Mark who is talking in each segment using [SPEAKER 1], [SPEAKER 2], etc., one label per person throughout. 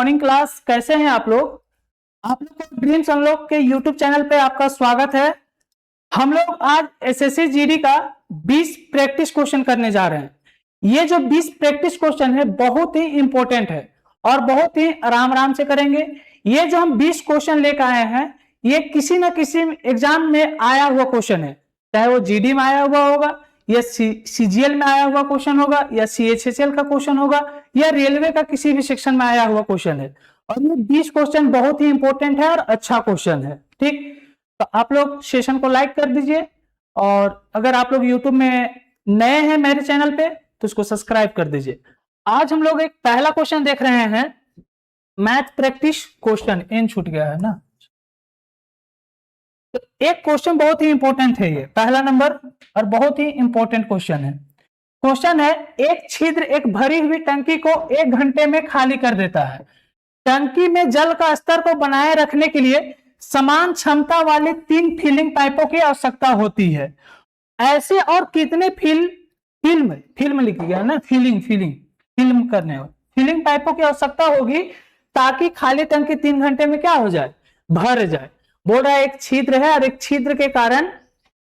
[SPEAKER 1] Morning class, कैसे हैं आप लोग। आप लोग को ड्रीम्स अनलॉक के यूट्यूब चैनल पे आपका स्वागत है। हम लोग आज एसएससी जीडी का 20 प्रैक्टिस क्वेश्चन करने जा रहे हैं। ये जो 20 प्रैक्टिस क्वेश्चन है बहुत ही इंपॉर्टेंट है और बहुत ही आराम आराम से करेंगे। ये जो हम 20 क्वेश्चन लेकर आए हैं ये किसी न किसी एग्जाम में आया हुआ क्वेश्चन है, चाहे वो जीडी में आया हुआ होगा या सीजीएल में आया हुआ क्वेश्चन होगा या सीएचएसएल का क्वेश्चन होगा या रेलवे का किसी भी सेक्शन में आया हुआ क्वेश्चन है। और ये 20 क्वेश्चन बहुत ही इंपॉर्टेंट है और अच्छा क्वेश्चन है। ठीक, तो आप लोग सेशन को लाइक कर दीजिए और अगर आप लोग यूट्यूब में नए हैं मेरे चैनल पे तो उसको सब्सक्राइब कर दीजिए। आज हम लोग एक पहला क्वेश्चन देख रहे हैं, मैथ प्रैक्टिस क्वेश्चन। एन छूट गया है ना। तो एक क्वेश्चन बहुत ही इंपॉर्टेंट है, ये पहला नंबर और बहुत ही इंपॉर्टेंट क्वेश्चन है। क्वेश्चन है, एक छिद्र एक भरी हुई टंकी को 1 घंटे में खाली कर देता है। टंकी में जल का स्तर को बनाए रखने के लिए समान क्षमता वाले 3 फिलिंग पाइपों की आवश्यकता होती है। ऐसे और कितने फिल्म लिखी गया ना, फिल्म करने वाले फिलिंग पाइपों की आवश्यकता होगी ताकि खाली टंकी 3 घंटे में क्या हो जाए, भर जाए। बोल रहा है एक छिद्र है और एक छिद्र के कारण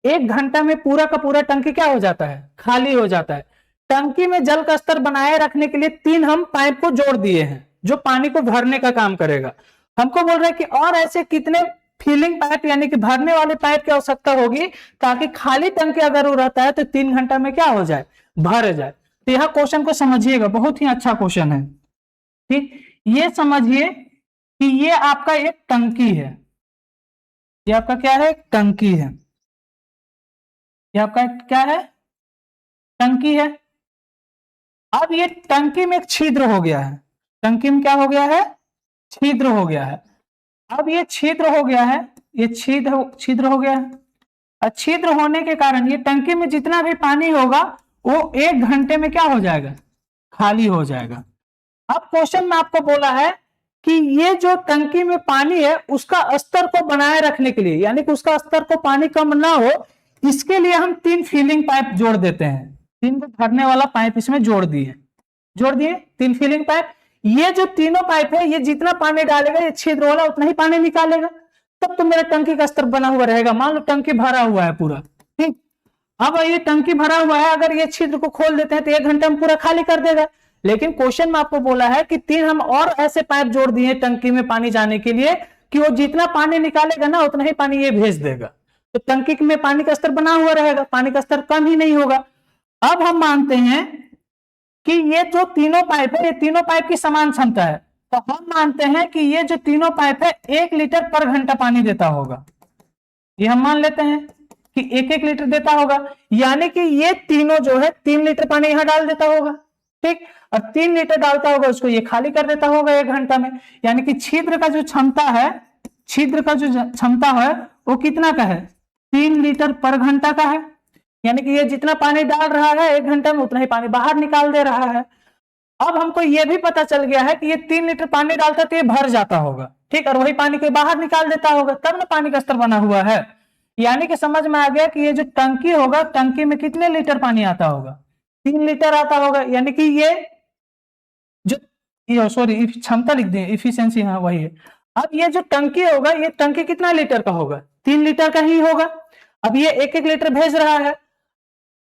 [SPEAKER 1] 1 घंटा में पूरा का पूरा टंकी क्या हो जाता है, खाली हो जाता है। टंकी में जल का स्तर बनाए रखने के लिए 3 हम पाइप को जोड़ दिए हैं जो पानी को भरने का काम करेगा। हमको बोल रहा है कि और ऐसे कितने फिलिंग पाइप यानी कि भरने वाले पाइप की आवश्यकता होगी ताकि खाली टंकी अगर वो रहता है तो 3 घंटा में क्या हो जाए, भर जाए। तो यह क्वेश्चन को समझिएगा, बहुत ही अच्छा क्वेश्चन है। ठीक, ये समझिए कि ये आपका एक टंकी है, ये आपका क्या है, टंकी है। ये आपका क्या है, टंकी है। अब ये टंकी में एक छिद्र हो गया है, टंकी में क्या हो गया है, छिद्र हो गया है। अब ये छिद्र हो गया है, ये छिद्र हो गया है। और छिद्र होने के कारण ये टंकी में जितना भी पानी होगा वो 1 घंटे में क्या हो जाएगा, खाली हो जाएगा। अब क्वेश्चन में आपको बोला है कि ये जो टंकी में पानी है उसका स्तर को बनाए रखने के लिए यानी कि उसका स्तर को पानी कम ना हो इसके लिए हम 3 फिलिंग पाइप जोड़ देते हैं। 3 को भरने वाला पाइप इसमें जोड़ दिए 3 फिलिंग पाइप। ये जो तीनों पाइप है ये जितना पानी डालेगा ये छिद्र वाला उतना ही पानी निकालेगा, तब तो मेरा टंकी का स्तर बना हुआ रहेगा। मान लो टंकी भरा हुआ है पूरा, ठीक। अब ये टंकी भरा हुआ है, अगर ये छिद्र को खोल देते हैं तो 1 घंटे में पूरा खाली कर देगा। लेकिन क्वेश्चन में आपको बोला है कि 3 हम और ऐसे पाइप जोड़ दिए टंकी में पानी जाने के लिए कि वो जितना पानी निकालेगा ना उतना ही पानी ये भेज देगा, तो टंकी में पानी का स्तर बना हुआ रहेगा, पानी का स्तर कम ही नहीं होगा। अब हम मानते हैं कि ये जो तीनों पाइप है ये तीनों पाइप की समान क्षमता है, तो हम मानते हैं कि ये जो तीनों पाइप है 1 लीटर पर घंटा पानी देता होगा। ये हम मान लेते हैं कि 1-1 लीटर देता होगा, यानी कि ये तीनों जो है 3 लीटर पानी यहां डाल देता होगा, ठीक। और 3 लीटर डालता होगा उसको ये खाली कर देता होगा 1 घंटा में। यानी कि छिद्र का जो क्षमता है वो कितना का है, 3 लीटर पर घंटा का है। यानी कि ये जितना पानी डाल रहा है 1 घंटा में उतना ही पानी बाहर निकाल दे रहा है। अब हमको ये भी पता चल गया है कि ये 3 लीटर पानी डालता तो ये भर जाता होगा, ठीक, और वही पानी को बाहर निकाल देता होगा, तब ना पानी का स्तर बना हुआ है। यानी कि समझ में आ गया कि ये जो टंकी होगा टंकी में कितने लीटर पानी आता होगा, 3 लीटर आता होगा। यानी कि ये जो सॉरी क्षमता लिख दिए, इफिशियंसी, हाँ वही है। अब ये जो टंकी होगा ये टंकी कितना लीटर का होगा, 3 लीटर का ही होगा। अब ये 1-1 लीटर भेज रहा है।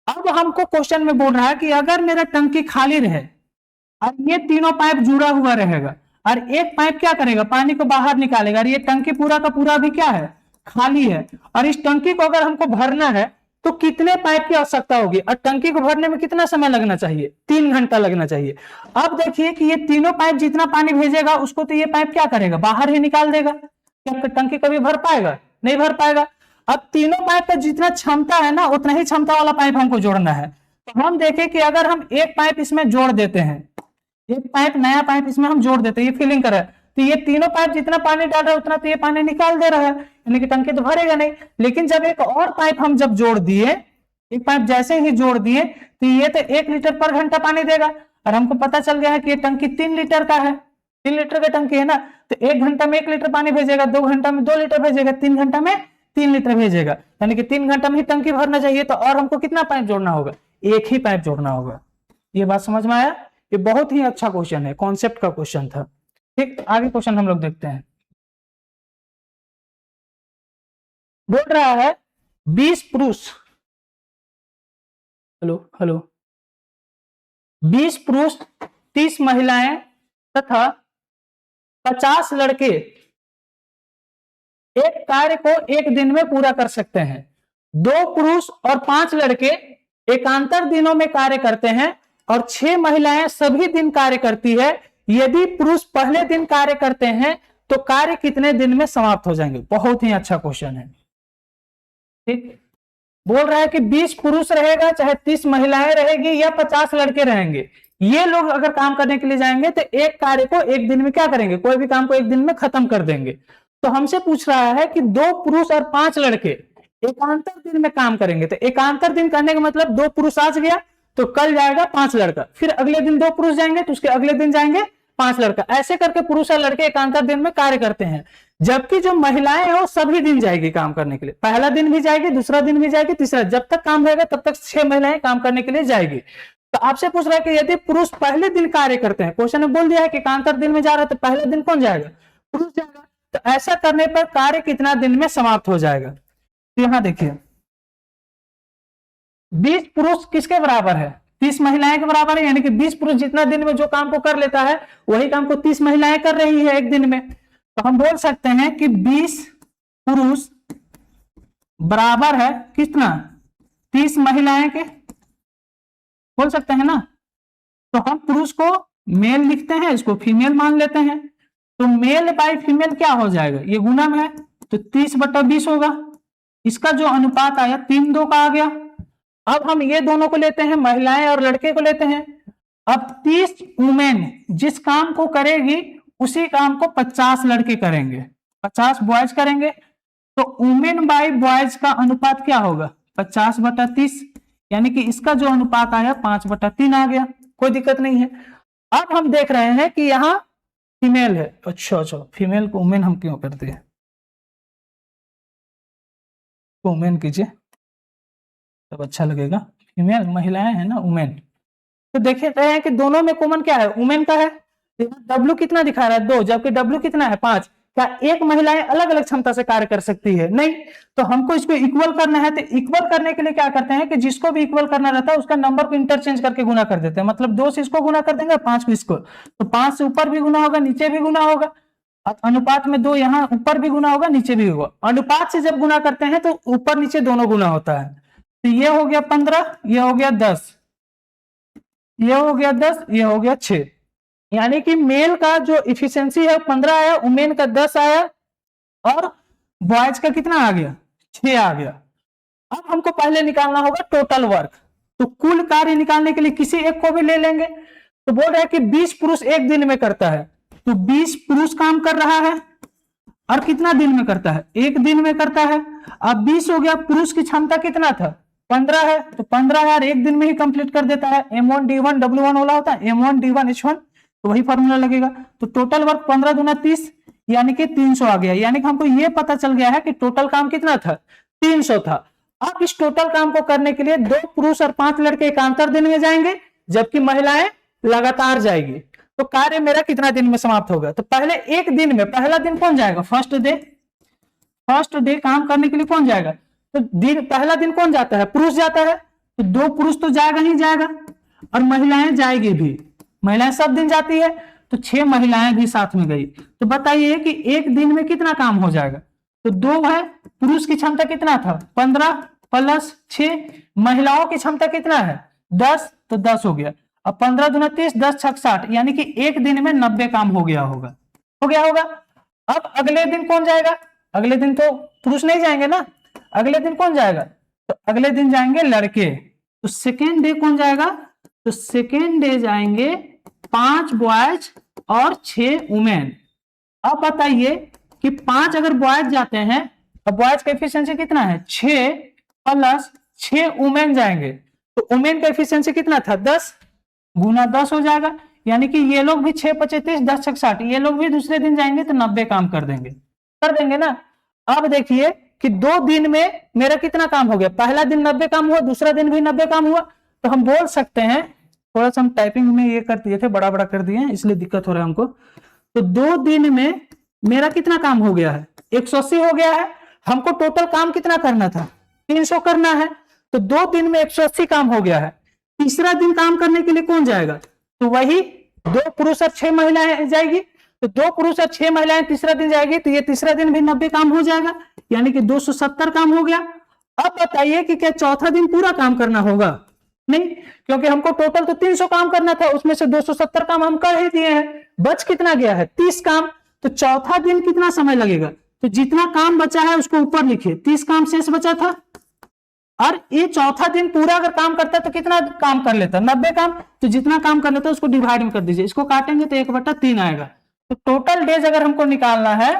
[SPEAKER 1] अब हमको क्वेश्चन में बोल रहा है कि अगर मेरा टंकी खाली रहे और ये तीनों पाइप जुड़ा हुआ रहेगा और एक पाइप क्या करेगा, पानी को बाहर निकालेगा, और ये टंकी पूरा का पूरा भी क्या है, खाली है, और इस टंकी को अगर हमको भरना है तो कितने पाइप की आवश्यकता होगी और टंकी को भरने में कितना समय लगना चाहिए, 3 घंटा लगना चाहिए। अब देखिए कि ये तीनों पाइप जितना पानी भेजेगा उसको तो ये पाइप क्या करेगा, बाहर ही निकाल देगा। क्या टंकी कभी भर पाएगा, नहीं भर पाएगा। अब तीनों पाइप का जितना क्षमता है ना उतना ही क्षमता वाला पाइप हमको जोड़ना है। तो हम देखें कि अगर हम एक पाइप इसमें जोड़ देते हैं, एक पाइप नया पाइप इसमें हम जोड़ देते हैं, ये फिलिंग कर रहा है, तो ये तीनों पाइप जितना पानी डाल रहा है उतना तो ये पानी निकाल दे रहा है, यानी कि टंकी तो भरेगा नहीं। लेकिन जब एक और पाइप हम जब जोड़ दिए, एक पाइप जैसे ही जोड़ दिए तो ये तो 1 लीटर पर घंटा पानी देगा, और हमको पता चल गया है कि ये टंकी 3 लीटर का है, 3 लीटर का टंकी है ना, तो 1 घंटा में 1 लीटर पानी भेजेगा, 2 घंटा में 2 लीटर भेजेगा, 3 घंटा में 3 लीटर भेजेगा, यानी कि 3 घंटा में ही टंकी भरना चाहिए। तो और हमको कितना पाइप जोड़ना होगा, 1 ही पाइप जोड़ना होगा। ये बात समझ में आया। ये बहुत ही अच्छा क्वेश्चन है, कॉन्सेप्ट का क्वेश्चन था। ठीक, आगे क्वेश्चन हम लोग देखते हैं। बोल रहा है 20 पुरुष, हेलो हेलो, 20 पुरुष 30 महिलाएं तथा 50 लड़के एक कार्य को एक दिन में पूरा कर सकते हैं। 2 पुरुष और 5 लड़के एकांतर दिनों में कार्य करते हैं और 6 महिलाएं सभी दिन कार्य करती है। यदि पुरुष पहले दिन कार्य करते हैं तो कार्य कितने दिन में समाप्त हो जाएंगे। बहुत ही अच्छा क्वेश्चन है। ठीक, बोल रहा है कि 20 पुरुष रहेगा, चाहे 30 महिलाएं रहेगी या 50 लड़के रहेंगे, ये लोग अगर काम करने के लिए जाएंगे तो एक कार्य को एक दिन में क्या करेंगे, कोई भी काम को एक दिन में खत्म कर देंगे। तो हमसे पूछ रहा है कि 2 पुरुष और 5 लड़के एकांतर दिन में काम करेंगे। तो एकांतर दिन करने का मतलब 2 पुरुष आज गया तो कल जाएगा 5 लड़का, फिर अगले दिन 2 पुरुष जाएंगे तो उसके अगले दिन जाएंगे 5 लड़का, ऐसे करके पुरुष और लड़के एकांतर दिन में कार्य करते हैं। जबकि जो महिलाएं हैं वो सभी दिन जाएगी काम करने के लिए, पहला दिन भी जाएगी, दूसरा दिन भी जाएगी, तीसरा, जब तक काम रहेगा तब तक 6 महिलाएं काम करने के लिए जाएगी। तो आपसे पूछ रहा है कि यदि पुरुष पहले दिन कार्य करते हैं, क्वेश्चन में बोल दिया है कि एकांतर दिन में जा रहा है तो पहले दिन कौन जाएगा, पुरुष जाएगा। तो ऐसा करने पर कार्य कितना दिन में समाप्त हो जाएगा। तो यहां देखिए 20 पुरुष किसके बराबर है, 30 महिलाएं के बराबर है, यानी कि 20 पुरुष जितना दिन में जो काम को कर लेता है वही काम को 30 महिलाएं कर रही है एक दिन में। तो हम बोल सकते हैं कि 20 पुरुष बराबर है कितना, 30 महिलाएं के, बोल सकते हैं ना। तो हम पुरुष को मेल लिखते हैं, इसको फीमेल मान लेते हैं। तो मेल बाय फीमेल क्या हो जाएगा, ये गुणा में है तो 30/20 होगा। इसका जो अनुपात आया 3:2 का आ गया। अब हम ये दोनों को लेते हैं, महिलाएं और लड़के को लेते हैं। अब 30 वुमेन जिस काम को करेगी उसी काम को 50 लड़के करेंगे, 50 बॉयज करेंगे। तो वुमेन बाय बॉयज का अनुपात क्या होगा, 50/30, यानी कि इसका जो अनुपात आया 5/3 आ गया, कोई दिक्कत नहीं है। अब हम देख रहे हैं कि यहाँ फीमेल है, अच्छा फीमेल को वुमेन हम क्यों करते हैं, वुमेन कीजिए तब अच्छा लगेगा। फीमेल महिलाएं है ना, वुमेन। तो देख रहे हैं कि दोनों में कॉमन क्या है, वुमेन का है। डब्ल्यू कितना दिखा रहा है 2, जबकि डब्ल्यू कितना है 5। क्या एक महिलाएं अलग अलग क्षमता से कार्य कर सकती है, नहीं। तो हमको इसको इक्वल करना है, तो इक्वल करने के लिए क्या करते हैं कि जिसको भी इक्वल करना रहता है उसका नंबर को इंटरचेंज करके गुना कर देते हैं। मतलब 2 से इसको गुना कर देंगे, 5 को इसको, तो 5 से ऊपर भी गुना होगा, नीचे भी गुना होगा। अनुपात में 2 यहाँ ऊपर भी गुना होगा, नीचे भी होगा। अनुपात से जब गुना करते हैं तो ऊपर नीचे दोनों गुना होता है। तो ये हो गया 15, ये हो गया 10, ये हो गया 10, ये हो गया 6। यानी कि मेल का जो इफिशियंसी है 15 आया, वुमेन का 10 आया और बॉयज का कितना आ गया, 6 आ गया। अब हमको पहले निकालना होगा टोटल वर्क। तो कुल कार्य निकालने के लिए किसी एक को भी ले लेंगे। तो बोल रहे हैं कि 20 पुरुष एक दिन में करता है, तो 20 पुरुष काम कर रहा है और कितना दिन में करता है, एक दिन में करता है। अब 20 हो गया, पुरुष की क्षमता कितना था 15 है, तो 15 यार एक दिन में ही कंप्लीट कर देता है। M1D1 W1 वाला होता है, M1D1 H1, तो वही फॉर्मूला लगेगा। तो टोटल वर्क 15 दूना 30, यानी कि 300 आ गया। यानी कि हमको ये पता चल गया है कि टोटल काम कितना था, 300 था। अब इस टोटल काम को करने के लिए 2 पुरुष और 5 लड़के एकांतर दिन में जाएंगे, जबकि महिलाएं लगातार जाएगी। तो कार्य मेरा कितना दिन में समाप्त होगा। तो पहले एक दिन में, पहला दिन कौन जाएगा, फर्स्ट डे काम करने के लिए कौन जाएगा, तो पहला दिन कौन जाता है, पुरुष जाता है। तो 2 पुरुष तो जाएगा ही जाएगा और महिलाएं जाएगी भी, महिलाएं सब दिन जाती है, तो 6 महिलाएं भी साथ में गई। तो बताइए कि एक दिन में कितना काम हो जाएगा। तो 2 है, पुरुष की क्षमता कितना था 15 प्लस 6, महिलाओं की क्षमता कितना है 10, तो 10 हो गया। अब 15 दूना 30, 10 छक 60, यानी कि एक दिन में 90 काम हो गया होगा। अब अगले दिन कौन जाएगा, अगले दिन तो पुरुष नहीं जाएंगे ना, अगले दिन कौन जाएगा, तो अगले दिन जाएंगे लड़के। तो सेकेंड डे कौन जाएगा, तो सेकेंड डे जाएंगे 5 बॉयज और 6 वुमेन। अब बताइए कि 5 अगर बॉयज जाते हैं, अब बॉयज का एफिशिएंसी कितना है 6 प्लस 6 वुमेन जाएंगे, तो वुमेन का एफिशिएंसी कितना था 10 गुना 10 हो जाएगा। यानी कि ये लोग भी 6 25 30, 10 छक 60, ये लोग भी दूसरे दिन जाएंगे तो 90 काम कर देंगे ना। अब देखिए कि 2 दिन में मेरा कितना काम हो गया, पहला दिन 90 काम हुआ, दूसरा दिन भी 90 काम हुआ। तो हम बोल सकते हैं, थोड़ा सा हम टाइपिंग में ये कर दिए थे, बड़ा बड़ा कर दिए इसलिए दिक्कत हो रहा है हमको। तो 2 दिन में मेरा कितना काम हो गया है, 180 हो गया है। हमको टोटल काम कितना करना था, 300 करना है। तो 2 दिन में 180 काम हो गया है। तीसरा दिन काम करने के लिए कौन जाएगा, तो वही 2 पुरुष और 6 महिलाएं जाएगी। तो 2 पुरुष और 6 महिलाएं तीसरा दिन जाएगी, तो ये तीसरा दिन भी 90 काम हो जाएगा, यानी कि 270 काम हो गया। अब बताइए कि क्या चौथा दिन पूरा काम करना होगा, नहीं, क्योंकि हमको टोटल तो 300 काम करना था, उसमें से 270 काम हम कर ही दिए हैं, बच कितना गया है, 30 काम। तो चौथा दिन कितना समय लगेगा, तो जितना काम बचा है उसको ऊपर लिखिए, 30 काम शेष बचा था। और ये चौथा दिन पूरा अगर काम करता तो कितना काम कर लेता, 90 काम। तो जितना काम कर लेता उसको डिवाइड में कर दीजिए, इसको काटेंगे तो 1/3 आएगा। तो टोटल डेज अगर हमको निकालना है,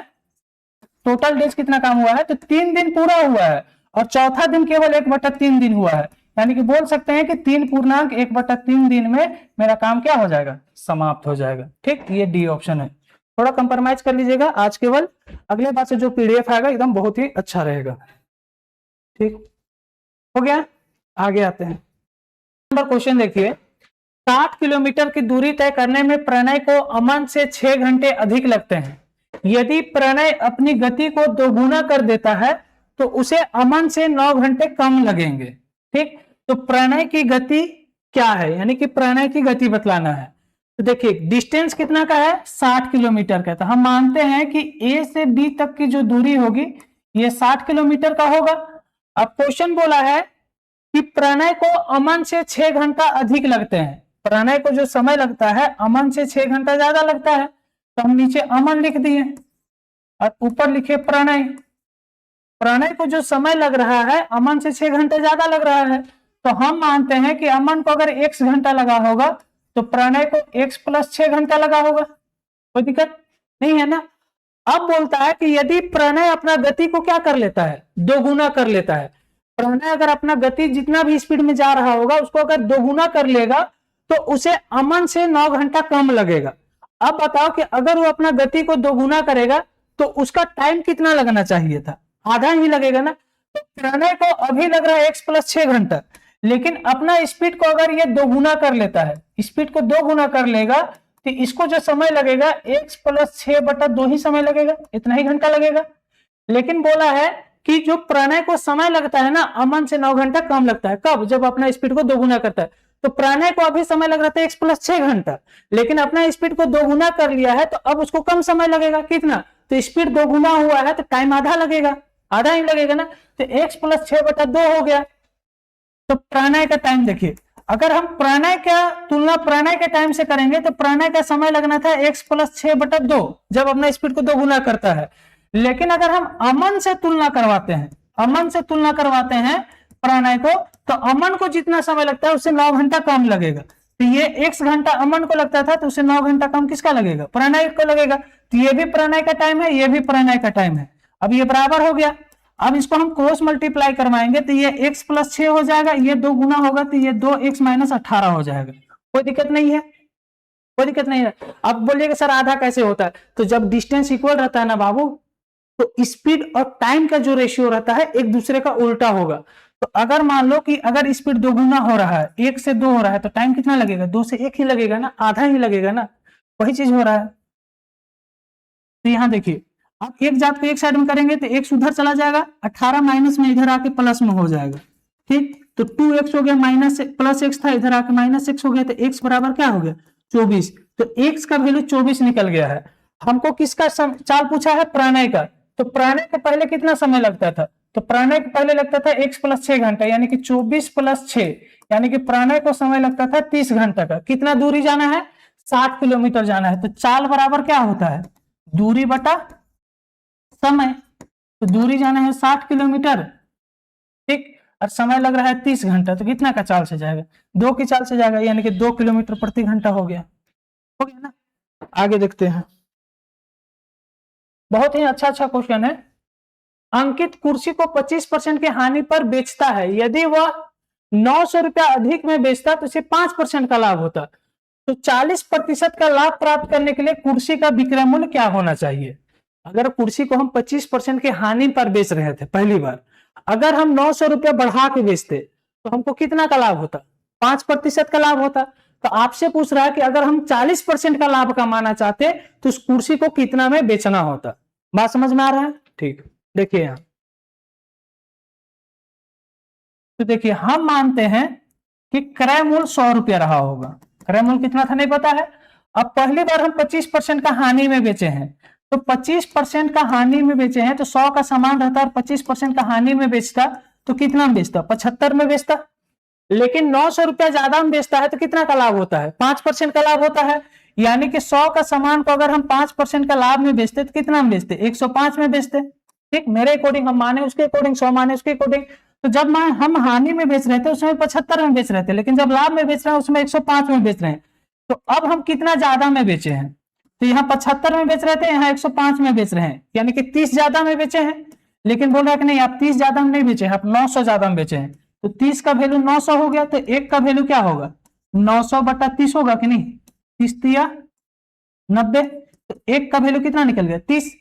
[SPEAKER 1] टोटल डेज कितना काम हुआ है, तो 3 दिन पूरा हुआ है और चौथा दिन केवल 1/3 दिन हुआ है। यानी कि बोल सकते हैं कि 3.1/3 दिन में मेरा काम क्या हो जाएगा, समाप्त हो जाएगा। ठीक, ये डी ऑप्शन है। थोड़ा कंप्रोमाइज कर लीजिएगा आज केवल, अगले बार से जो पीडीएफ आएगा एकदम बहुत ही अच्छा रहेगा। ठीक हो गया, आगे आते हैं। नंबर क्वेश्चन देखिए, 60 किलोमीटर की दूरी तय करने में प्रणय को अमन से 6 घंटे अधिक लगते हैं। यदि प्रणय अपनी गति को दोगुना कर देता है तो उसे अमन से 9 घंटे कम लगेंगे। ठीक, तो प्रणय की गति क्या है, यानी कि प्रणय की गति बतलाना है। तो देखिए डिस्टेंस कितना का है, 60 किलोमीटर का। तो हम मानते हैं कि ए से बी तक की जो दूरी होगी ये 60 किलोमीटर का होगा। अब क्वेश्चन बोला है कि प्रणय को अमन से 6 घंटा अधिक लगते हैं। प्रणय को जो समय लगता है अमन से 6 घंटा ज्यादा लगता है, तो हम नीचे अमन लिख दिए और ऊपर लिखे प्रणय। प्रणय को जो समय लग रहा है अमन से 6 घंटा ज्यादा लग रहा है, तो हम मानते हैं कि अमन को अगर x घंटा लगा होगा तो प्रणय को x + 6 घंटा लगा होगा। कोई दिक्कत नहीं है ना। अब बोलता है कि यदि प्रणय अपना गति को क्या कर लेता है, दोगुना कर लेता है। प्रणय अगर अपना गति जितना भी स्पीड में जा रहा होगा उसको अगर दोगुना कर लेगा तो उसे अमन से 9 घंटा कम लगेगा। अब बताओ कि अगर वो अपना गति को दोगुना करेगा तो उसका टाइम कितना लगना चाहिए था, आधा ही लगेगा ना। तो प्रणय को अभी लग रहा है x + 6 घंटा, लेकिन अपना स्पीड को अगर ये दोगुना कर लेता है, स्पीड को 2 गुना कर लेगा तो इसको जो समय लगेगा x + 6/2 ही समय लगेगा, इतना ही घंटा लगेगा। लेकिन बोला है कि जो प्रणय को समय लगता है ना अमन से 9 घंटा कम लगता है। कब, जब अपना स्पीड को 2 गुना करता है। तो प्रणय को अभी समय लग रहा था x + 6 घंटा, लेकिन अपना स्पीड को 2 गुना कर लिया है तो अब उसको कम समय लगेगा, कितना, तो स्पीड 2 गुना हुआ है तो टाइम आधा लगेगा, आधा ही लगेगा ना। तो x + 6/2 हो गया। तो प्रणय का टाइम देखिए, अगर हम प्रणय का तुलना प्रणय के टाइम से करेंगे तो प्रणय का समय लगना था x + 6/2 जब अपना स्पीड को 2 गुना करता है। लेकिन अगर हम अमन से तुलना करवाते हैं, अमन से तुलना करवाते हैं प्रणय को, तो अमन को जितना समय लगता है उससे 9 घंटा कम लगेगा। तो ये x घंटा अमन को लगता था तो उससे 9 घंटा कम किसका लगेगा, प्रणय को लगेगा। तो ये भी प्रणय का टाइम है, ये भी प्रणय का टाइम है। अब ये बराबर हो गया। अब इसको हम क्रॉस मल्टीप्लाई करवाएंगे तो ये x + 6 हो जाएगा, ये 2 गुना होगा तो ये 2x - 18 हो जाएगा। कोई दिक्कत नहीं है, कोई दिक्कत नहीं है। अब बोलिएगा सर आधा कैसे होता है, तो जब डिस्टेंस इक्वल रहता है ना बाबू, तो स्पीड और टाइम का जो रेशियो रहता है एक दूसरे का उल्टा होगा। तो अगर मान लो कि अगर स्पीड 2 गुना हो रहा है, 1 से 2 हो रहा है, तो टाइम कितना लगेगा, 2 से 1 ही लगेगा ना, आधा ही लगेगा ना, वही चीज हो रहा है। तो यहाँ देखिए आप एक जात को एक साइड में करेंगे तो x उधर चला जाएगा, 18 माइनस में इधर आके प्लस में हो जाएगा। ठीक, तो 2x हो गया, माइनस प्लस x था, इधर आके -x हो गया, तो x बराबर क्या हो गया, 24। तो x का वैल्यू 24 निकल गया है। हमको किसका चाल पूछा है, प्रणय का। तो प्रणय के पहले कितना समय लगता था, तो प्रणय के पहले लगता था x + 6 घंटा, यानी कि 24 + 6, यानी कि प्रणय को समय लगता था 30 घंटा का। कितना दूरी जाना है, 60 किलोमीटर जाना है। तो चाल बराबर क्या होता है, दूरी बटा समय। तो दूरी जाना है 60 किलोमीटर, ठीक, और समय लग रहा है 30 घंटा, तो कितना का चाल से जाएगा, 2 की चाल से जाएगा, यानी कि 2 किलोमीटर प्रति घंटा हो गया ना। आगे देखते हैं, बहुत ही अच्छा क्वेश्चन है। अंकित कुर्सी को 25% की हानि पर बेचता है। यदि वह 900 रुपया अधिक में बेचता तो उसे 5% का लाभ होता। तो 40% का लाभ प्राप्त करने के लिए कुर्सी का विक्रय मूल्य क्या होना चाहिए। अगर कुर्सी को हम 25% की हानि पर बेच रहे थे पहली बार, अगर हम 900 रुपया बढ़ा के बेचते तो हमको कितना का लाभ होता, 5% का लाभ होता। तो आपसे पूछ रहा है कि अगर हम 40% का लाभ कमाना चाहते तो उस कुर्सी को कितना में बेचना होता। बात समझ में आ रहा है? ठीक, देखिए यहां तो देखिए हम मानते हैं कि क्रय मूल्य 100 रुपया रहा होगा। क्रय मूल्य कितना था नहीं पता है। अब पहली बार हम 25% का हानि में बेचे हैं, तो 25% का हानि में बेचे हैं तो 100 का सामान रहता और 25% का हानि में बेचता तो कितना में बेचता? 75 में बेचता। लेकिन 900 रुपया ज्यादा में बेचता है तो कितना का लाभ होता है? 5% का लाभ होता है। यानी कि 100 का सामान को अगर हम 5% का लाभ में बेचते तो कितना में बेचते? 105 में बेचते। ठीक, मेरे अकॉर्डिंग हम माने उसके अकॉर्डिंग, 100 माने उसके अकॉर्डिंग। तो जब हम हानि में बेच रहे थे उसमें 75 में बेच रहे थे, लेकिन जब लाभ में बेच रहे हैं उसमें 105 में बेच रहे हैं। तो अब हम कितना ज्यादा में बेचे हैं? तो यहाँ 75 में बेच रहे थे, यहाँ 105 में बेच रहे हैं, यानी कि 30 ज्यादा में बेचे हैं। लेकिन बोल रहा है कि नहीं आप 30 ज्यादा में नहीं बेचे, आप 900 ज्यादा में बेचे हैं। तो 30 का वैल्यू 900 हो गया, तो एक का वैल्यू क्या होगा? 900 बटा 30 होगा कि नहीं? 30 तिया 90, तो एक का वैल्यू कितना निकल गया? 30।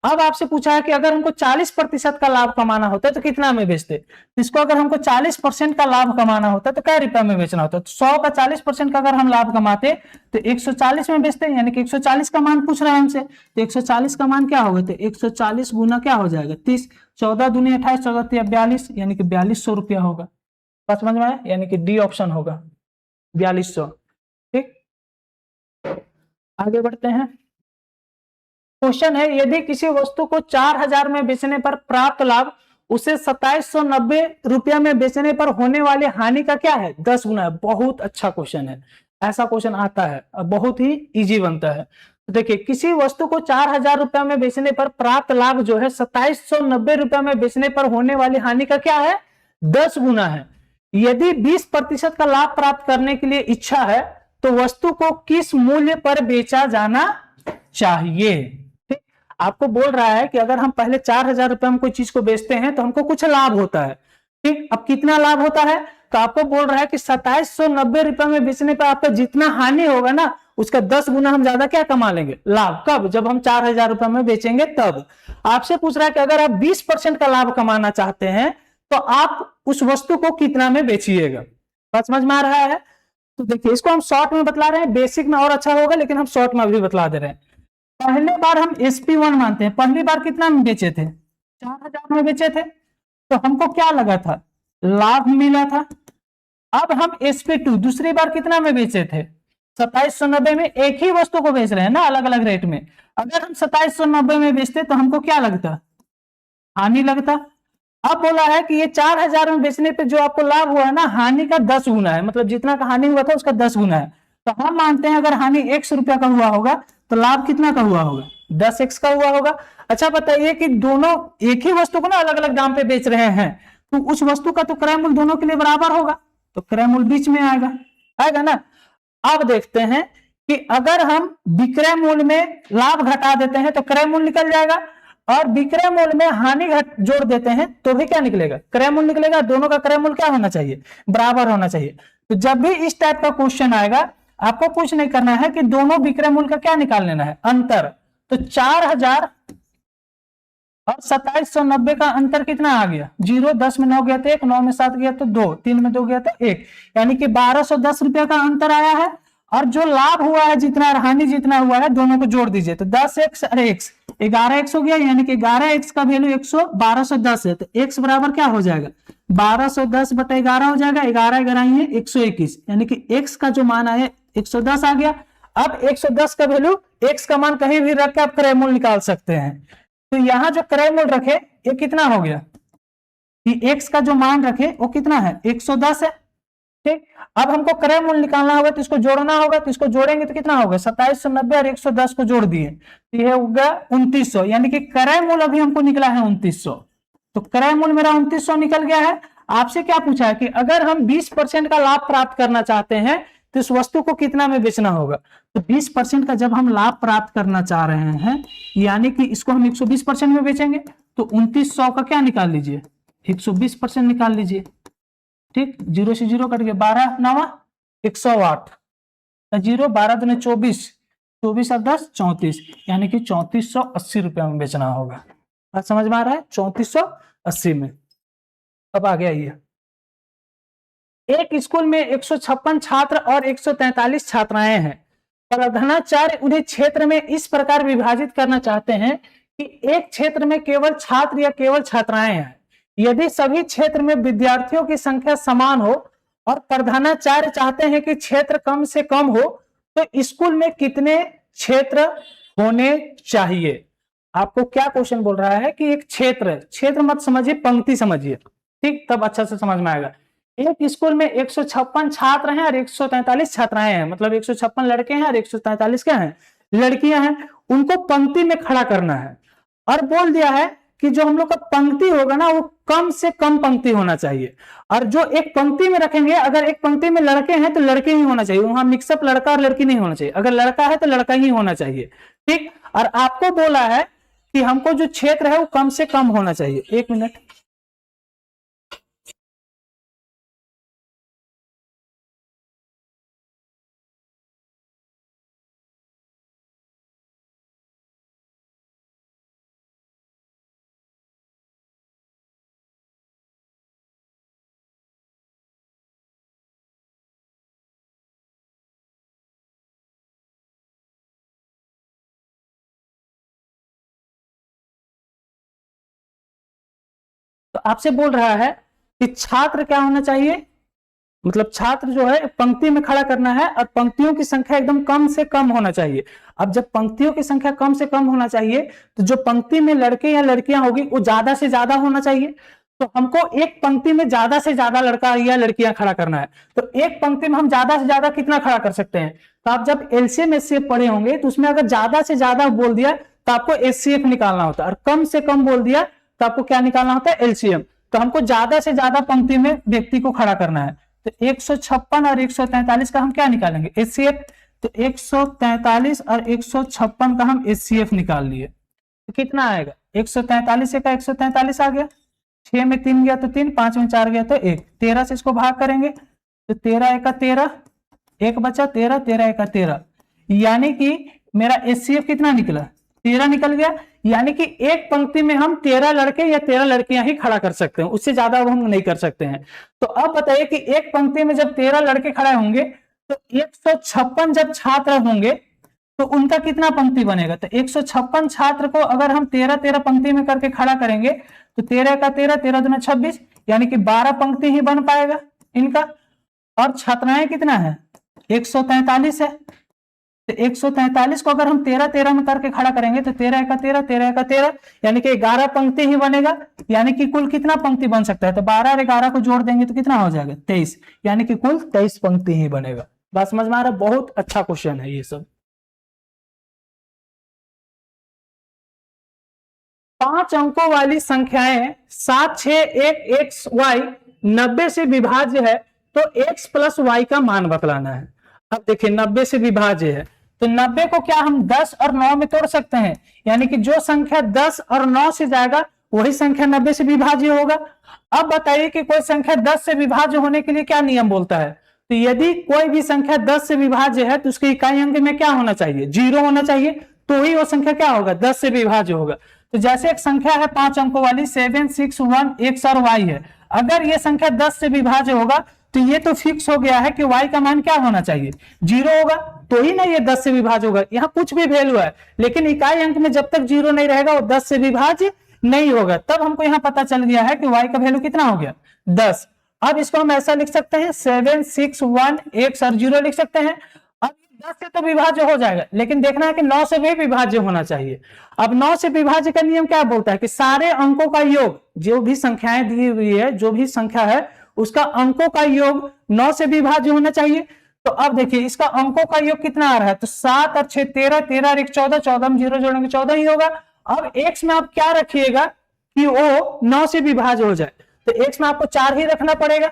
[SPEAKER 1] अब आपसे पूछा है कि अगर हमको 40% का लाभ कमाना होता है तो कितना में बेचते? इसको अगर हमको 40% का लाभ कमाना होता है तो क्या रुपया में बेचना होता है? तो 100 का 40% का अगर हम लाभ कमाते तो 140 में बेचते, यानी कि 140 का मान पूछ रहा है हमसे। तो 140 का मान क्या होगा? तो 140 गुना क्या हो जाएगा? 30। 14 दूनी 28, 14 तिया 42, यानी कि 4200 रुपया होगा। बात समझ में आया? यानी कि डी ऑप्शन होगा 4200। ठीक, आगे बढ़ते हैं। क्वेश्चन है, यदि किसी वस्तु को 4000 में बेचने पर प्राप्त लाभ उसे 2790 रुपया में बेचने पर होने वाली हानि का क्या है? 10 गुना है। बहुत अच्छा क्वेश्चन है, ऐसा क्वेश्चन आता है और बहुत ही इजी बनता है। तो देखिए किसी वस्तु को 4000 रुपया में बेचने पर प्राप्त लाभ जो है 2790 रुपया में बेचने पर होने वाली हानि का क्या है? 10 गुना है। यदि 20% का लाभ प्राप्त करने के लिए इच्छा है तो वस्तु को किस मूल्य पर बेचा जाना चाहिए? ठीक, आपको बोल रहा है कि अगर हम पहले 4000 रुपए में कोई चीज को बेचते हैं तो हमको कुछ लाभ होता है। ठीक, अब कितना लाभ होता है? तो आपको बोल रहा है कि 2790 रुपए में बेचने पर आपका जितना हानि होगा ना उसका 10 गुना हम ज्यादा क्या कमा लेंगे? लाभ। कब? जब हम 4000 रुपए में बेचेंगे तब। आपसे पूछ रहा है कि अगर आप 20% का लाभ कमाना चाहते हैं तो आप उस वस्तु को कितना में बेचिएगा? बात समझ में आ रहा है? तो देखिए इसको हम शॉर्ट में बतला रहे हैं, बेसिक में और अच्छा होगा लेकिन हम शॉर्ट में अभी बतला दे रहे हैं। पहले बार हम SP1 मानते हैं, पहली बार कितना में बेचे थे? 4000 में बेचे थे, तो हमको क्या लगा था? लाभ मिला था। अब हम SP2 दूसरी बार कितना में बेचे थे? 2790 में। एक ही वस्तु को बेच रहे हैं ना अलग अलग रेट में। अगर हम 2790 में बेचते तो हमको क्या लगता? हानि लगता। अब बोला है कि ये 4000 में बेचने पे जो आपको लाभ हुआ है ना हानि का 10 गुना है, मतलब जितना का हानि हुआ था उसका 10 गुना है। तो हम मानते हैं अगर हानि 100 रुपया का हुआ होगा तो लाभ कितना का हुआ होगा? 10x का हुआ होगा। अच्छा बताइए कि दोनों एक ही वस्तु को ना अलग अलग दाम पे बेच रहे हैं तो उस वस्तु का तो क्रय मूल्य दोनों के लिए बराबर होगा, तो क्रय मूल्य बीच में आएगा, आएगा ना। अब देखते हैं कि अगर हम विक्रय मूल्य में लाभ घटा देते हैं तो क्रय मूल्य निकल जाएगा, और विक्रय मूल्य में हानि घट जोड़ देते हैं तो भी क्या निकलेगा? क्रय मूल्य निकलेगा। दोनों का क्रय मूल्य क्या होना चाहिए? बराबर होना चाहिए। तो जब भी इस टाइप का क्वेश्चन आएगा आपको कुछ नहीं करना है कि दोनों विक्रय मूल्य का क्या निकाल लेना है? अंतर। तो 4000 और 2790 का अंतर कितना आ गया? 0। 10 में 9 गया तो 1, 9 में 7 गया तो 2, 3 में 2 गया तो 1, यानी कि 1210 रुपया का अंतर आया है। और जो लाभ हुआ है जितना और हानि जितना हुआ है दोनों को जोड़ दीजिए तो 10x और x 11x हो गया, यानी कि 11x का वैल्यू 1210 है। तो x बराबर क्या हो जाएगा? 1210 बटा 11 हो जाएगा। 11 11 है 121, यानी कि x का जो मान आया 110 आ गया। अब 110 का वैल्यू x का मान कहीं भी रख के आप क्रय मूल्य निकाल सकते हैं। तो यहां जो क्रय मूल्य रखे ये कितना हो गया कि x का जो मान रखे वो कितना है? 110 है। ठीक, अब हमको क्रय मूल्य निकालना होगा तो इसको जोड़ना होगा, तो इसको जोड़ेंगे तो कितना होगा? 2790 और 110 को जोड़ दिए तो यह होगा 2900, यानी कि क्रय मूल्य अभी हमको निकला है 2900। तो क्रय मूल्य मेरा 2900 निकल गया है। आपसे क्या पूछा है कि अगर हम 20% का लाभ प्राप्त करना चाहते हैं तो इस वस्तु को कितना में बेचना होगा? तो 20% का जब हम लाभ प्राप्त करना चाह रहे हैं यानी कि इसको हम 120% में बेचेंगे तो 2900 का क्या निकाल लीजिए? 120% निकाल लीजिए। ठीक, 0 से 0 कट गया, 12 9 108, 0 12 दूने 24, 24 और 10 34, यानी कि 3480 रुपया में बेचना होगा। बात समझ में आ रहा है? 3480 में। अब आगे आइए। एक स्कूल में 156 छात्र और 143 छात्राएं हैं। प्रधानाचार्य उन्हें क्षेत्र में इस प्रकार विभाजित करना चाहते हैं कि एक क्षेत्र में केवल छात्र या केवल छात्राएं हैं। यदि सभी क्षेत्र में विद्यार्थियों की संख्या समान हो और प्रधानाचार्य चाहते हैं कि क्षेत्र कम से कम हो, तो स्कूल में कितने क्षेत्र होने चाहिए? आपको क्या क्वेश्चन बोल रहा है कि एक क्षेत्र, क्षेत्र मत समझिए, पंक्ति समझिए, ठीक, तब अच्छा से समझ में आएगा। एक स्कूल में 156 छात्र हैं और 143 छात्राएं हैं, मतलब 156 लड़के हैं और 143 क्या हैं, लड़कियां हैं। उनको पंक्ति में खड़ा करना है और बोल दिया है कि जो हम लोग का पंक्ति होगा ना, वो कम से कम पंक्ति होना चाहिए। और जो एक पंक्ति में रखेंगे, अगर एक पंक्ति में लड़के हैं तो लड़के ही होना चाहिए, वहां मिक्सअप लड़का और लड़की नहीं होना चाहिए। अगर लड़का है तो लड़का ही होना चाहिए, ठीक। और आपको बोला है कि हमको जो क्षेत्र है वो कम से कम होना चाहिए। एक मिनट, तो आपसे बोल रहा है कि छात्र क्या होना चाहिए, मतलब छात्र जो है पंक्ति में खड़ा करना है और पंक्तियों की संख्या एकदम कम से कम होना चाहिए। अब जब पंक्तियों की संख्या कम से कम होना चाहिए, तो जो पंक्ति में लड़के या लड़कियां होगी वो ज्यादा से ज्यादा होना चाहिए। तो हमको एक पंक्ति में ज्यादा से ज्यादा लड़का या लड़कियां खड़ा करना है। तो एक पंक्ति में हम ज्यादा से ज्यादा कितना खड़ा कर सकते हैं? तो आप जब एलसीएम एचसीएफ पढ़े होंगे तो उसमें अगर ज्यादा से ज्यादा बोल दिया तो आपको एचसीएफ निकालना होता है, और कम से कम बोल दिया तो आपको क्या निकालना होता है? एलसीएम। तो हमको ज्यादा से ज्यादा पंक्ति में व्यक्ति को खड़ा करना है। तो 156 और 143 का हम क्या निकालेंगे? एचसीएफ। तो 143 और 156 का हम एचसीएफ निकाल लिए, तो कितना आएगा? 143 का 143 आ गया, 6 में 3 गया तो 3, 5 में 4 गया तो 1, 13 से इसको भाग करेंगे तो 13 एका 13, एक बचा 13, 13 एका 13, यानी कि मेरा एचसीएफ कितना निकला? 13 निकल गया। यानी कि एक पंक्ति में हम 13 लड़के या 13 लड़कियां ही खड़ा कर सकते हैं, उससे ज्यादा अब हम नहीं कर सकते हैं। तो अब बताइए कि एक पंक्ति में जब 13 लड़के खड़े होंगे तो 156 जब छात्र होंगे तो उनका कितना पंक्ति बनेगा? तो 156 छात्र को अगर हम 13-13 पंक्ति में करके खड़ा करेंगे तो 13 का 13, 13 दूना 26, यानी कि 12 पंक्ति ही बन पाएगा इनका। और छात्राएं कितना है? 143 है। तो 143 को अगर हम 13-13 में करके खड़ा करेंगे तो 13 का 13, 13 का 13, यानी कि 11 पंक्ति ही बनेगा। यानी कि कुल कितना पंक्ति बन सकता है? तो 12 और 11 को जोड़ देंगे तो कितना हो जाएगा? 23, यानी कि कुल 23 पंक्ति ही बनेगा। बात समझ में आ रहा है? बहुत अच्छा क्वेश्चन है ये सब। 5 अंकों वाली संख्याएं 7, 6, 1, x, y 90 से विभाज्य है तो x प्लस y का मान बतलाना है। अब देखिए 90 से विभाज्य है तो 90 को क्या हम 10 और 9 में तोड़ सकते हैं? यानी कि जो संख्या 10 और 9 से जाएगा वही संख्या 90 से विभाज्य होगा। अब बताइए कि कोई संख्या 10 से विभाज्य होने के लिए क्या नियम बोलता है? तो यदि कोई भी संख्या 10 से विभाज्य है तो उसके इकाई अंक में क्या होना चाहिए? 0 होना चाहिए, तो ही वो संख्या क्या होगा? 10 से विभाज्य होगा। तो जैसे एक संख्या है 5 अंकों वाली 7, 6, 1, x और y है, अगर ये संख्या 10 से विभाज्य होगा तो ये तो फिक्स हो गया है कि y का मान क्या होना चाहिए? 0 होगा, तो ही ना ये 10 से विभाज्य होगा। यहाँ कुछ भी वैल्यू है लेकिन इकाई अंक में जब तक 0 नहीं रहेगा वो 10 से विभाज्य नहीं होगा। तब हमको यहाँ पता चल गया है कि y का वैल्यू कितना हो गया? 10। अब इसको हम ऐसा लिख सकते हैं 7, 6, 1, x और 0 लिख सकते हैं। अब 10 से तो विभाज्य हो जाएगा, लेकिन देखना है कि 9 से भी विभाज्य होना चाहिए। अब 9 से विभाज्य का नियम क्या बोलता है? कि सारे अंकों का योग, जो भी संख्याएं दी हुई है, जो भी संख्या है उसका अंकों का योग 9 से विभाज्य होना चाहिए। तो अब देखिए इसका अंकों का योग कितना आ रहा है? तो 7 और 6 13, 13 और 1 14, 14 में 0 जोड़ेंगे 14 ही होगा। अब x में आप क्या रखिएगा कि वो 9 से विभाज्य हो जाए? तो x में आपको 4 ही रखना पड़ेगा।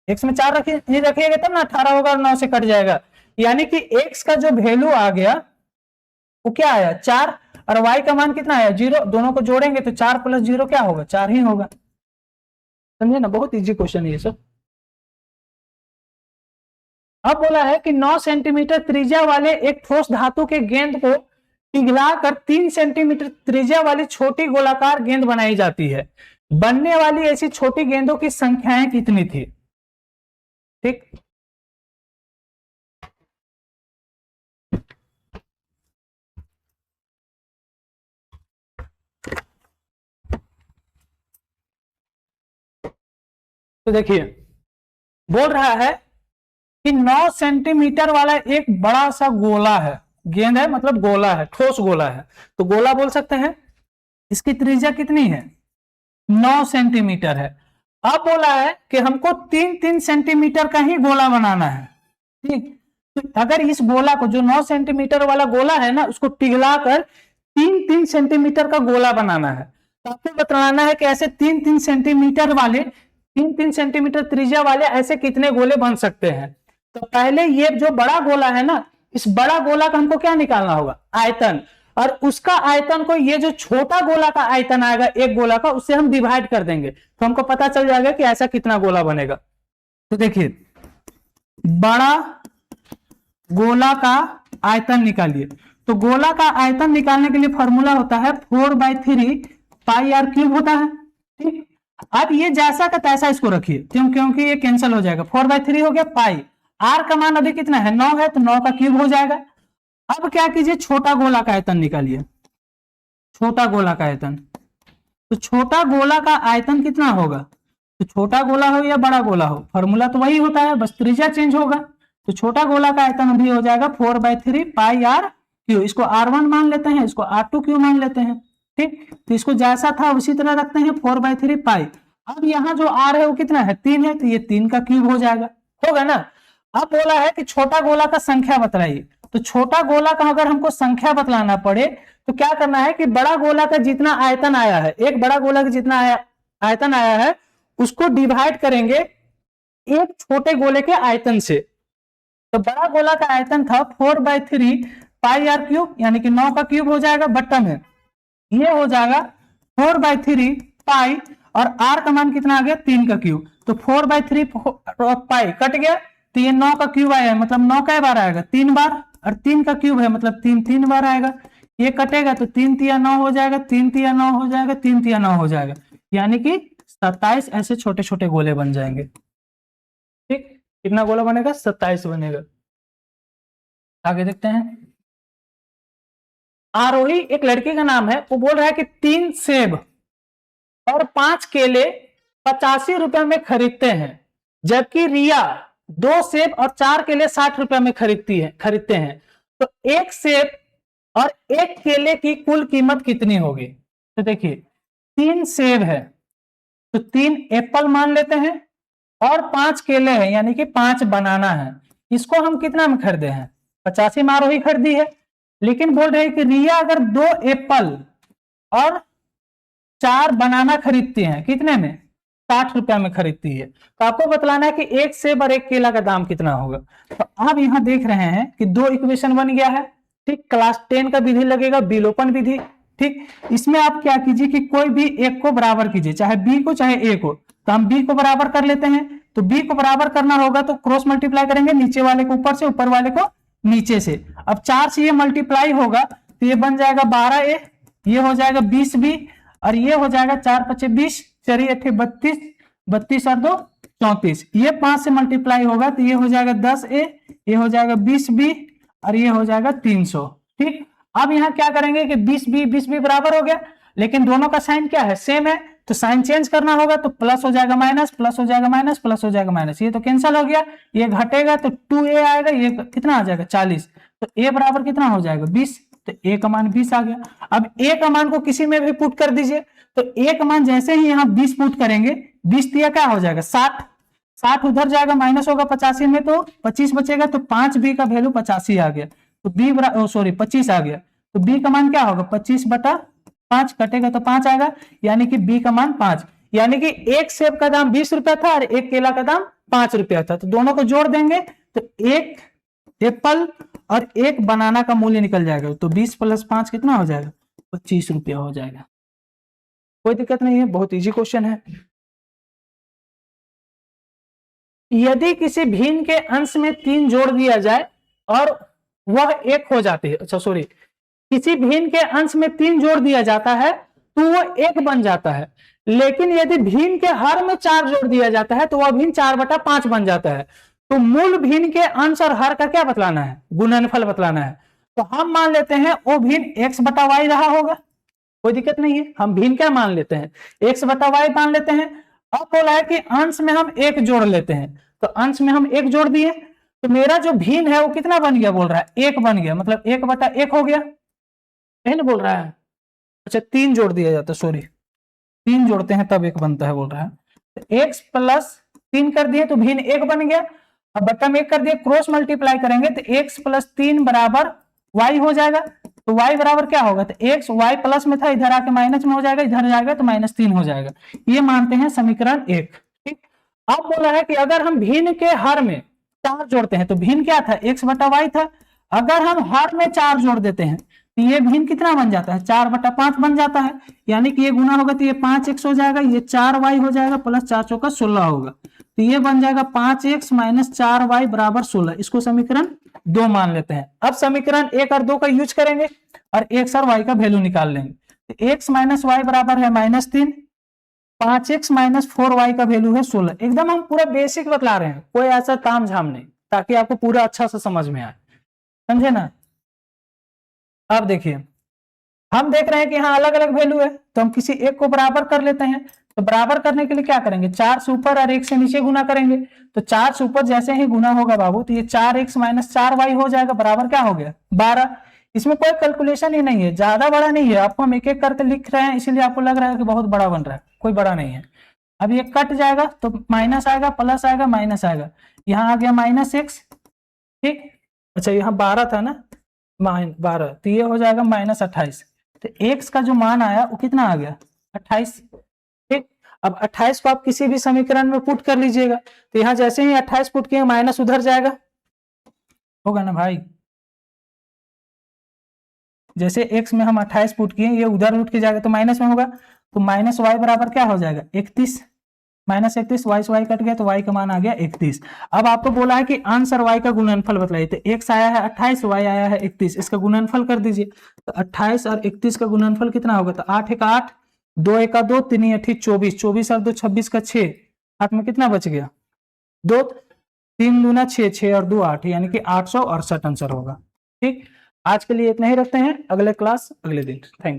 [SPEAKER 1] x में 4 रखिएगा तब ना 18 होगा और 9 से कट जाएगा। यानी कि x का जो वैल्यू आ गया वो क्या आया? 4, और y का मान कितना आया? 0। दोनों को जोड़ेंगे तो 4 प्लस 0 क्या होगा? 4 ही होगा। समझे ना? बहुत इजी क्वेश्चन है ये सब। अब बोला है कि 9 सेंटीमीटर त्रिज्या वाले एक ठोस धातु के गेंद को पिघलाकर 3 सेंटीमीटर त्रिज्या वाली छोटी गोलाकार गेंद बनाई जाती है। बनने वाली ऐसी छोटी गेंदों की संख्याएं कितनी थी? ठीक। तो देखिए बोल रहा है कि 9 सेंटीमीटर वाला एक बड़ा सा गोला है, गेंद है मतलब गोला है, ठोस गोला है, तो गोला बोल सकते हैं। इसकी त्रिज्या कितनी है? 9 सेंटीमीटर है। अब बोला है कि हमको 3-3 सेंटीमीटर का ही गोला बनाना है, ठीक। तो अगर इस गोला को, जो 9 सेंटीमीटर वाला गोला है ना, उसको पिघलाकर 3-3 सेंटीमीटर का गोला बनाना है, तो आपको बताना है कि ऐसे 3-3 सेंटीमीटर वाले, 3-3 सेंटीमीटर त्रिज्या वाले ऐसे कितने गोले बन सकते हैं। तो पहले ये जो बड़ा गोला है ना, इस बड़ा गोला का हमको क्या निकालना होगा? आयतन। और उसका आयतन को ये जो छोटा गोला का आयतन आएगा एक गोला का, उससे हम डिवाइड कर देंगे, तो हमको पता चल जाएगा कि ऐसा कितना गोला बनेगा। तो देखिए बड़ा गोला का आयतन निकालिए। तो गोला का आयतन निकालने के लिए फॉर्मूला होता है 4/3 पाई आर क्यूब होता है, ठीक। अब ये जैसा का तैसा इसको रखिए, क्योंकि ये कैंसिल हो जाएगा। 4/3 हो गया पाई, आर का मान अभी कितना है? 9 है, तो 9 का क्यूब हो जाएगा। अब क्या कीजिए, छोटा गोला का आयतन निकालिए, छोटा गोला का आयतन। तो छोटा गोला का आयतन कितना होगा? तो छोटा गोला हो या बड़ा गोला हो, फॉर्मूला तो वही होता है, बस त्रिज्या चेंज होगा। तो छोटा गोला का आयतन अभी हो जाएगा 4/3 पाई आर क्यू। इसको R1 मान लेते हैं, इसको R2 क्यू मान लेते हैं, ठीक। तो इसको जैसा था उसी तरह रखते हैं, 4/3 पाई। अब यहाँ जो R है वो कितना है? 3 है, तो ये 3 का क्यूब हो जाएगा, होगा ना। अब बोला है कि छोटा गोला का संख्या बतलाइए। तो छोटा गोला का अगर हमको संख्या बतलाना पड़े तो क्या करना है कि बड़ा गोला का जितना आयतन आया है, एक बड़ा गोला का जितना आयतन आया है, उसको डिवाइड करेंगे एक छोटे गोले के आयतन से। तो बड़ा गोला का आयतन था 4/3 पाई आर क्यूब, यानी कि 9 का क्यूब हो जाएगा, बट्टा में ये हो जाएगा 4/3 पाई, और आर का मान कितना आ गया? 3 का क्यूब। तो 4/3 पाई कट गया, तो ये 9 का क्यूब आया है, मतलब 9 कै बार आएगा? 3 बार, और 3 का क्यूब है मतलब 3 बार आएगा। ये कटेगा तो 3 तिया 9 हो जाएगा, 3 तिया 9 हो जाएगा, 3 तिया 9 हो जाएगा, यानी कि 27 ऐसे छोटे छोटे गोले बन जाएंगे, ठीक। कितना गोला बनेगा? 27 बनेगा। आगे देखते हैं। आरोही एक लड़के का नाम है, वो बोल रहा है कि 3 सेब और 5 केले 85 रुपए में खरीदते हैं, जबकि रिया 2 सेब और 4 केले 60 रुपए में खरीदते हैं। तो एक सेब और एक केले की कुल कीमत कितनी होगी? तो देखिए 3 सेब है तो 3 एप्पल मान लेते हैं, और 5 केले हैं यानी कि 5 बनाना है। इसको हम कितना में खरीदे हैं? 85 में आरोही खरीदी है। लेकिन बोल रहे हैं कि रिया अगर 2 एप्पल और 4 बनाना खरीदती हैं, कितने में? 60 रुपया में खरीदती है। तो आपको बतलाना है कि एक सेब और एक केला का दाम कितना होगा। तो आप यहां देख रहे हैं कि 2 इक्वेशन बन गया है, ठीक। क्लास 10 का विधि लगेगा, विलोपन विधि, ठीक। इसमें आप क्या कीजिए कि कोई भी एक को बराबर कीजिए, चाहे बी को चाहे ए को। तो हम बी को बराबर कर लेते हैं, तो बी को बराबर करना होगा तो क्रॉस मल्टीप्लाई करेंगे, नीचे वाले को ऊपर से, ऊपर वाले को नीचे से। अब 4 से ये मल्टीप्लाई होगा तो ये बन जाएगा 12a, ये हो जाएगा 20b, और ये हो जाएगा 4×5 20, 4×8 32, 32 और 2 34। ये 5 से मल्टीप्लाई होगा तो ये हो जाएगा 10a, ये हो जाएगा 20b, और ये हो जाएगा 300, ठीक। अब यहाँ क्या करेंगे कि 20b बराबर हो गया, लेकिन दोनों का साइन क्या है? सेम है, तो साइन चेंज करना होगा, तो प्लस हो जाएगा माइनस, प्लस हो जाएगा माइनस, प्लस हो जाएगा माइनस, ये तो कैंसिल हो गया। ये घटेगा तो 2a आएगा, ये कितना आ जाएगा? 40। तो a बराबर कितना हो जाएगा? 20। तो a का मान 20 आ गया। अब a का मान को किसी में भी पुट कर दीजिए, तो a का मान जैसे ही यहाँ 20 पुट करेंगे, 20 दिया क्या हो जाएगा? 60। 60 उधर जाएगा, माइनस होगा 85 में, तो 25 बचेगा, तो 5b का वैल्यू 85 आ गया। तो b 25 आ गया। तो b का मान क्या होगा? 25/5, कटेगा तो 5 आएगा, यानी कि b का मान 5। यानी कि एक सेब का दाम 20 रुपया था और एक केला का दाम 5 रुपया था। तो दोनों को जोड़ देंगे तो एक एप्पल और एक बनाना का मूल्य निकल जाएगा। तो 20 + 5 कितना हो जाएगा? 25 रुपया हो जाएगा। कोई दिक्कत नहीं है, बहुत इजी क्वेश्चन है। यदि किसी भिन्न के अंश में 3 जोड़ दिया जाए और वह 1 हो जाती है, अच्छा सॉरी, किसी भिन्न के अंश में 3 जोड़ दिया जाता है तो वह 1 बन जाता है। लेकिन यदि भिन्न के हर में 4 जोड़ दिया जाता है तो वह भिन्न 4/5 बन जाता है। तो मूल भिन्न के अंश और हर का क्या बतलाना है, गुणनफल बतलाना है। तो हम मान लेते हैं ओ भिन्न x बटा वाई रहा होगा, कोई दिक्कत नहीं है, हम भिन्न क्या मान लेते हैं, x बटा वाई मान लेते हैं। अब बोला है कि अंश में हम एक जोड़ लेते हैं, तो अंश में हम एक जोड़ दिए, तो मेरा जो भिन्न है वो कितना बन गया, बोल रहा है एक बन गया, मतलब एक बटा एक हो गया, यही ना बोल रहा है। अच्छा 3 जोड़ दिया जाता, सॉरी 3 जोड़ते हैं तब एक बनता है, बोल रहा है। तो x प्लस 3 कर दिए तो भिन्न एक बन गया, अब बट्टा में एक कर दिए, क्रॉस मल्टीप्लाई करेंगे तो x प्लस 3 बराबर y हो जाएगा। तो y बराबर क्या होगा, तो x y प्लस में था, इधर आके माइनस में हो जाएगा, इधर जाएगा तो -3 हो जाएगा। ये मानते हैं समीकरण 1। ठीक, अब बोला है कि अगर हम भिन्न के हर में 4 जोड़ते हैं, तो भिन्न क्या था, x बटा वाई था, अगर हम हर में 4 जोड़ देते हैं तो ये भिन्न कितना बन जाता है, 4 बटा 5 बन जाता है, यानी कि ये गुना होगा तो ये 5x हो जाएगा, ये 4y हो जाएगा, प्लस 4 चौका 16 होगा, तो ये बन जाएगा 5x माइनस 4y बराबर 16। इसको समीकरण 2 मान लेते हैं। अब समीकरण 1 और 2 का यूज करेंगे और x और y का वैल्यू निकाल लेंगे। तो x माइनस वाई बराबर है -3, 5x माइनस 4y का वैल्यू है 16। एकदम हम पूरा बेसिक बतला रहे हैं, कोई ऐसा ताम झाम नहीं, ताकि आपको पूरा अच्छा से समझ में आए, समझे ना। अब देखिए हम देख रहे हैं कि यहाँ अलग अलग वैल्यू है, तो हम किसी एक को बराबर कर लेते हैं। तो बराबर करने के लिए क्या करेंगे, 4 से ऊपर और 1 से नीचे गुना करेंगे। तो 4 से ऊपर जैसे ही गुना होगा बाबू, तो ये 4x माइनस 4y हो जाएगा, बराबर क्या हो गया 12। इसमें कोई कैलकुलेशन ही नहीं है, ज्यादा बड़ा नहीं है, आपको हम एक एक करके लिख रहे हैं, इसीलिए आपको लग रहा है कि बहुत बड़ा बन रहा है, कोई बड़ा नहीं है। अब ये कट जाएगा तो माइनस आएगा, प्लस आएगा, माइनस आएगा, यहाँ आ गया -x। ठीक, अच्छा यहाँ 12 था ना, -12, तो ये हो जाएगा -28। तो x का जो मान आया वो कितना आ गया 28। ठीक, अब 28 को आप किसी भी समीकरण में पुट कर लीजिएगा, तो यहाँ जैसे ही 28 पुट किए माइनस उधर जाएगा, होगा ना भाई। जैसे x में हम 28 पुट किए, ये उधर उठ के जाएगा तो माइनस में होगा, तो माइनस वाई बराबर क्या हो जाएगा 31, -31, वाई से वाई कट गया तो y का मान आ गया 31। अब आपको बोला है कि अंश और y का गुणनफल बताइए, तो x आया है 28, y आया है 31, इसका गुणनफल कर दीजिए। तो 28 और 31 का गुणनफल कितना होगा, तो 8 एक 8, 2 एक 2, 3 8 24, 24 और 2 26 का 6, हाथ में कितना बच गया 2, 3 दूना 6, 6 और 2 8, यानी कि 868 आंसर होगा। ठीक, आज के लिए इतना ही रखते हैं, अगले क्लास अगले दिन। Thank you.